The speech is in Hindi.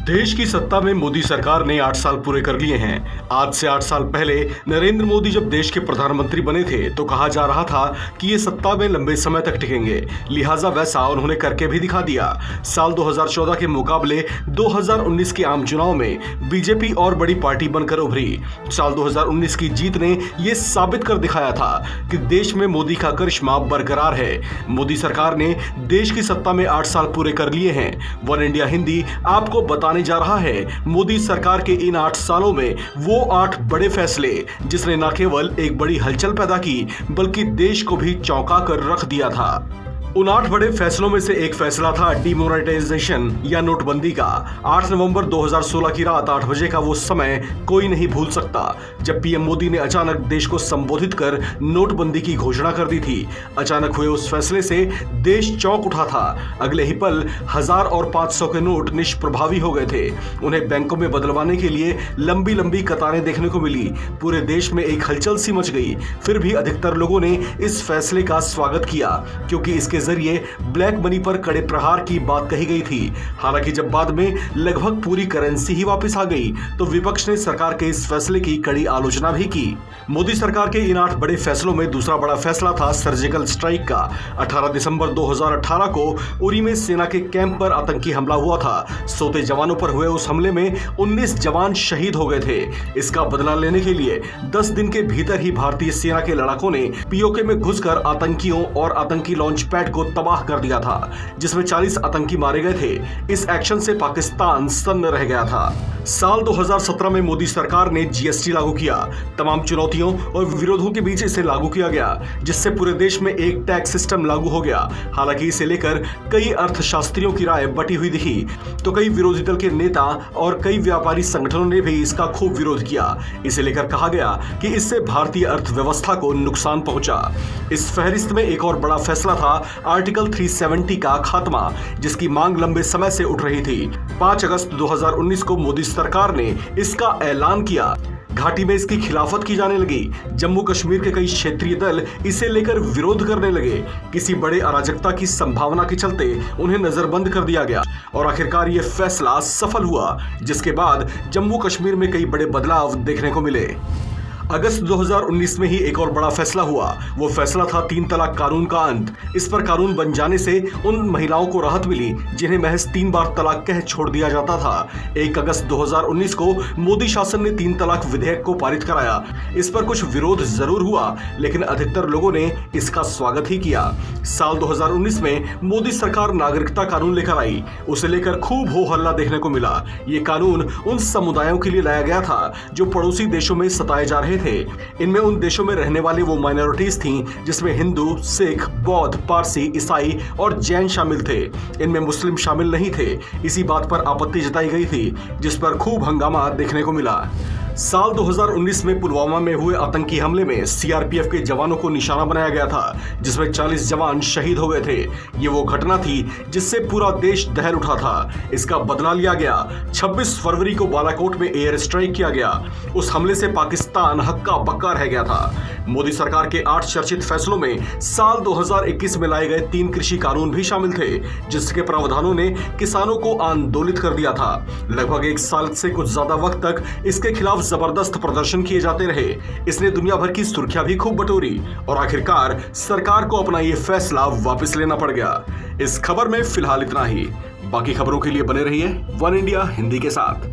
देश की सत्ता में मोदी सरकार ने 8 साल पूरे कर लिए हैं। आज से 8 साल पहले नरेंद्र मोदी जब देश के प्रधानमंत्री बने थे तो कहा जा रहा था कि ये सत्ता में लंबे समय तक टिकेंगे, लिहाजा वैसा उन्होंने करके भी दिखा दिया। साल 2014 के मुकाबले 2019 के आम चुनाव में बीजेपी और बड़ी पार्टी बनकर उभरी। साल 2019 की जीत ने ये साबित कर दिखाया था कि देश में मोदी का करिश्मा बरकरार है। मोदी सरकार ने देश की सत्ता में 8 साल पूरे कर लिए हैं। वन इंडिया हिंदी आपको बताने जा रहा है मोदी सरकार के इन 8 सालों में वो 8 बड़े फैसले जिसने न केवल एक बड़ी हलचल पैदा की बल्कि देश को भी चौंका कर रख दिया था। उन 8 बड़े फैसलों में से एक फैसला था डिमोनेटाइजेशन या नोटबंदी का। 8 नवंबर 2016 की रात 8 बजे का वो समय कोई नहीं भूल सकता जब पीएम मोदी ने अचानक देश को संबोधित कर नोटबंदी की घोषणा कर दी थी। अचानक हुए उस फैसले से देश चौंक उठा था। अगले ही पल 1000 और 500 के नोट निष्प्रभावी हो गए थे। उन्हें बैंकों में बदलवाने के लिए लंबी लंबी कतारें देखने को मिली। पूरे देश में एक हलचल सी मच गई। फिर भी अधिकतर लोगों ने इस फैसले का स्वागत किया क्योंकि इसके जरिए ब्लैक मनी पर कड़े प्रहार की बात कही गई थी। हालांकि जब बाद में लगभग पूरी करेंसी ही वापस आ गई तो विपक्ष ने सरकार के इस फैसले की कड़ी आलोचना भी की। मोदी सरकार के इन 8 बड़े फैसलों में दूसरा बड़ा फैसला था सर्जिकल स्ट्राइक का। 18 दिसंबर 2018 को उरी में सेना के कैंप पर आतंकी हमला हुआ था। सोते जवानों पर हुए उस हमले में 19 जवान शहीद हो गए थे। इसका बदला लेने के लिए 10 दिन के भीतर ही भारतीय सेना के लड़ाकों ने पीओके में घुसकर आतंकियों और आतंकी लॉन्च पैड को तबाह कर दिया था, जिसमें 40 आतंकी मारे गए थे। इस एक्शन से पाकिस्तान सन्न रह गया था। साल 2017 में मोदी सरकार ने जीएसटी लागू किया। तमाम चुनौतियों और विरोधों के बीच इसे लागू किया गया, जिससे पूरे देश में एक टैक्स सिस्टम लागू हो गया। हालांकि इसे लेकर कई अर्थशास्त्रियों की राय बटी हुई दिखी, तो कई विरोधी दल के नेता और कई व्यापारी संगठनों ने भी इसका खूब विरोध किया। इसे लेकर कहा गया कि इससे भारतीय अर्थव्यवस्था को नुकसान पहुंचा। इस फहरिस्त में एक और बड़ा फैसला था आर्टिकल 370 का खात्मा, जिसकी मांग लंबे समय से उठ रही थी। 5 अगस्त 2019 को मोदी सरकार ने इसका ऐलान किया। घाटी में इसकी खिलाफत की जाने लगी। जम्मू कश्मीर के कई क्षेत्रीय दल इसे लेकर विरोध करने लगे। किसी बड़े अराजकता की संभावना के चलते उन्हें नजरबंद कर दिया गया और आखिरकार ये फैसला सफल हुआ, जिसके बाद जम्मू कश्मीर में कई बड़े बदलाव देखने को मिले। अगस्त 2019 में ही एक और बड़ा फैसला हुआ। वो फैसला था 3 तलाक कानून का अंत। इस पर कानून बन जाने से उन महिलाओं को राहत मिली जिन्हें महज 3 बार तलाक कह छोड़ दिया जाता था। 1 अगस्त 2019 को मोदी शासन ने 3 तलाक विधेयक को पारित कराया। इस पर कुछ विरोध जरूर हुआ, लेकिन अधिकतर लोगों ने इसका स्वागत ही किया। साल 2019 में मोदी सरकार नागरिकता कानून लेकर आई। उसे लेकर खूब हो हल्ला देखने को मिला। ये कानून उन समुदायों के लिए लाया गया था जो पड़ोसी देशों में सताए जा रहे थे। इनमें उन देशों में रहने वाली वो माइनॉरिटीज थीं जिसमें हिंदू, सिख, बौद्ध, पारसी, ईसाई और जैन शामिल थे। इनमें मुस्लिम शामिल नहीं थे। इसी बात पर आपत्ति जताई गई थी, जिस पर खूब हंगामा देखने को मिला। साल 2019 में पुलवामा में हुए आतंकी हमले में सीआरपीएफ के जवानों को निशाना बनाया गया था, जिसमें 40 जवान शहीद हो गए थे। ये वो घटना थी जिससे पूरा देश दहल उठा था। इसका बदला लिया गया। 26 फरवरी को बालाकोट में एयर स्ट्राइक किया गया। उस हमले से पाकिस्तान हक्का बक्का रह गया था। मोदी सरकार के 8 चर्चित फैसलों में साल 2021 में लाए गए 3 कृषि कानून भी शामिल थे, जिसके प्रावधानों ने किसानों को आंदोलित कर दिया था। लगभग 1 साल से कुछ ज्यादा वक्त तक इसके खिलाफ जबरदस्त प्रदर्शन किए जाते रहे। इसने दुनिया भर की सुर्खियां भी खूब बटोरी और आखिरकार सरकार को अपना ये फैसला वापस लेना पड़ गया। इस खबर में फिलहाल इतना ही। बाकी खबरों के लिए बने रहिए वन इंडिया हिंदी के साथ।